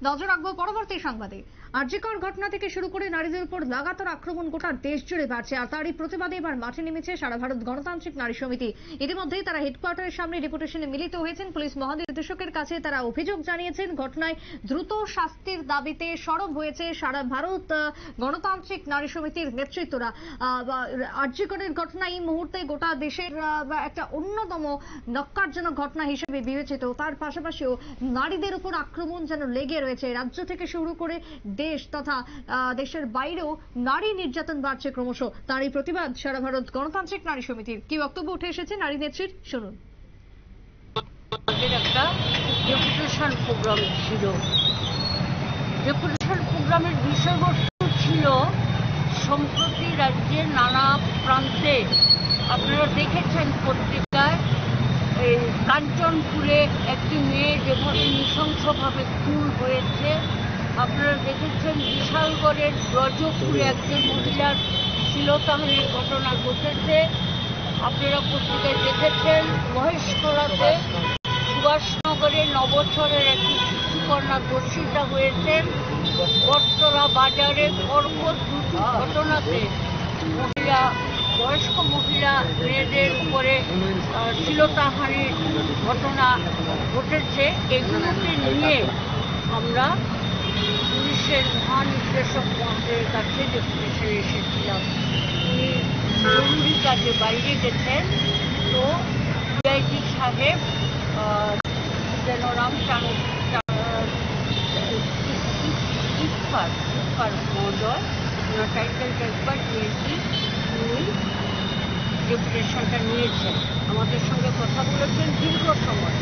নজর রাখবো পরবর্তী সংবাদে। আরজিকর ঘটনা থেকে শুরু করে নারীদের উপর লাগাতার আক্রমণ গোটা দেশ জুড়ে বাড়ছে, আর তারই প্রতিবাদে এবার মাঠে নেমেছে সারা ভারত গণতান্ত্রিক নারী সমিতি। ইতিমধ্যেই তারা হেডকোয়ার্টারের সামনে ডেপুটেশনে মিলিত হয়েছেন। পুলিশ মহানির্দেশকের কাছে তারা অভিযোগ জানিয়েছেন। ঘটনায় দ্রুত শাস্তির দাবিতে সরব হয়েছে সারা ভারত গণতান্ত্রিক নারী সমিতির নেতৃত্বরা। আরজিকরের ঘটনা এই মুহূর্তে গোটা দেশের একটা অন্যতম ন্যক্কারজনক ঘটনা হিসেবে বিবেচিত। তার পাশাপাশিও নারীদের উপর আক্রমণ যেন লেগে রয়েছে। রাজ্য থেকে শুরু করে দেশ তথা দেশের বাইরেও নারী নির্যাতন বাড়ছে ক্রমশ। তারই প্রতিবাদ সারা ভারত গণতান্ত্রিক নারী সমিতির। কি বক্তব্য উঠে এসেছে নারী নেত্রীর, শুনুন। একটা ডেপুটেশন প্রোগ্রাম ছিল। ডেপুটেশন প্রোগ্রামের বিষয়বস্তু ছিল সম্প্রতি রাজ্যের নানা প্রান্তে আপনারা দেখেছেন পত্রিকায় এই কাঞ্চনপুরে একটি মেয়ে যেভাবে নৃশংসভাবে খুন হয়েছে, আপনারা দেখেছেন বিশালগড়ের ব্রজপুরে একজন মহিলার শ্লীলতাহানির ঘটনা ঘটেছে, আপনারা পত্রিকায় দেখেছেন মহেশতলাতে সুভাষনগরে নবছরের একটি শিশুকন্যা ধর্ষিতা হয়েছেন, বটতলা বাজারে পরপর দুটি ঘটনাতে বয়স্ক মহিলা মেয়েদের উপরে শ্লীলতাহানির ঘটনা ঘটেছে। এগুলোকে নিয়ে আমরা পুলিশের মহানির্দেশক মহোদয়ের কাছে ডেপুটেশনে এসেছিলাম। উনি জরুরি কাজে বাইরে গেছেন, তো ডিআইজি সাহেব যেন নাম ইফার মহোদয়, ওনার টাইটেলটা একবার ডিআইজি, উনি ডেপুটেশনটা নিয়েছেন, আমাদের সঙ্গে কথা বলেছেন দীর্ঘ সময়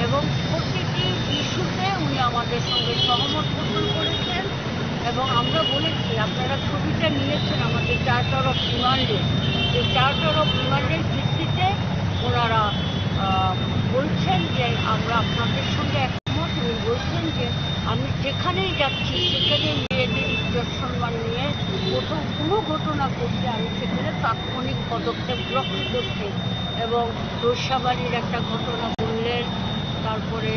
এবং প্রতিটি ইস্যুতে উনি আমাদের সঙ্গে সহমত পোষণ করেছেন। এবং আমরা বলেছি আপনারা ছবিটা নিয়েছেন আমাদের চার্টার অফ ডিমান্ডে, যে চার্টার অফ ডিমান্ডের ভিত্তিতে ওনারা বলছেন যে আমরা আপনাদের সঙ্গে একমত। উনি বলছেন যে আমি যেখানেই যাচ্ছি সেখানে মেয়েদের ইজ্জত সম্মান নিয়ে কোথাও কোনো ঘটনা ঘটলে আমি সেখানে তাৎক্ষণিক পদক্ষেপ গ্রহণ করছি। এবং রোসাবাড়ির একটা ঘটনা বললেন, তারপরে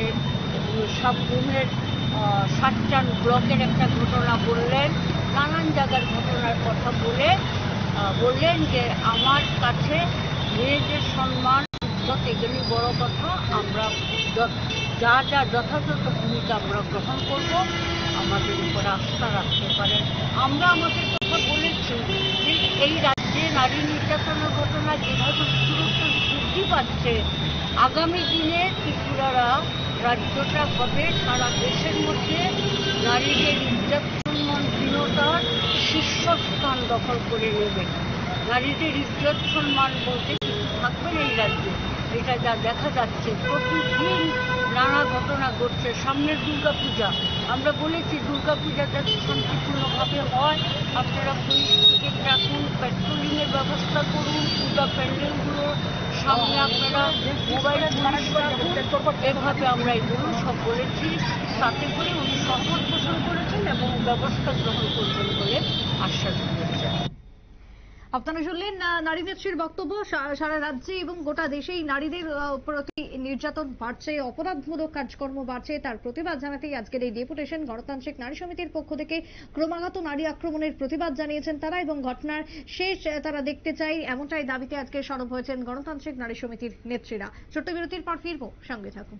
সাবরুমের সাতচান ব্লকের একটা ঘটনা বললেন, নানান জায়গার ঘটনার কথা বললেন যে আমার কাছে মেয়েদের সম্মান ইজ্জত এগুলি বড় কথা, আমরা যা যথাযথ ভূমিকা আমরা গ্রহণ করব, আমাদের উপর আস্থা রাখতে পারেন। আমরা আমাদের কথা বলেছি যে এই রাজ্যে নারী নির্যাতনের ঘটনা যেভাবে বৃদ্ধি পাচ্ছে, আগামী দিনে ত্রিপুরারা রাজ্যটা হবে সারা দেশের মধ্যে নারীদের ইজ্জত সম্মান দৃঢ়তার শীর্ষস্থান দখল করে নেবে। নারীদের ইজ্জত সম্মান বলতে কিছু থাকবে না এই রাজ্যে। এটা যা দেখা যাচ্ছে প্রতিদিন নানা ঘটনা ঘটছে। সামনের দুর্গাপূজা, আমরা বলেছি দুর্গাপূজা যাতে শান্তিপূর্ণভাবে হয়, আপনারা পুলিশ পিকেট রাখুন, পেট্রোলিংয়ের ব্যবস্থা করুন, পূজা প্যান্ডেলগুলোর সামনে আপনারা মোবাইল রাখুন, এভাবে আমরা এগুলো সব বলেছি। তাতে করে উনি সহমত পোষণ করেছেন এবং ব্যবস্থা গ্রহণ করবেন বলে আশ্বাস দিয়েছেন। আপনারা শুনলেন নারী নেত্রীর বক্তব্য। সারা রাজ্যে এবং গোটা দেশেই নারীদের প্রতি নির্যাতন বাড়ছে, অপরাধমূলক কাজকর্ম বাড়ছে, তার প্রতিবাদ জানাতেই আজকের এই ডেপুটেশন। গণতান্ত্রিক নারী সমিতির পক্ষ থেকে ক্রমাগত নারী আক্রমণের প্রতিবাদ জানিয়েছেন তারা এবং ঘটনার শেষ তারা দেখতে চাই, এমনটাই দাবিতে আজকে সরব হয়েছেন গণতান্ত্রিক নারী সমিতির নেত্রীরা। ছোট্ট বিরতির পর ফিরবো, সঙ্গে থাকুন।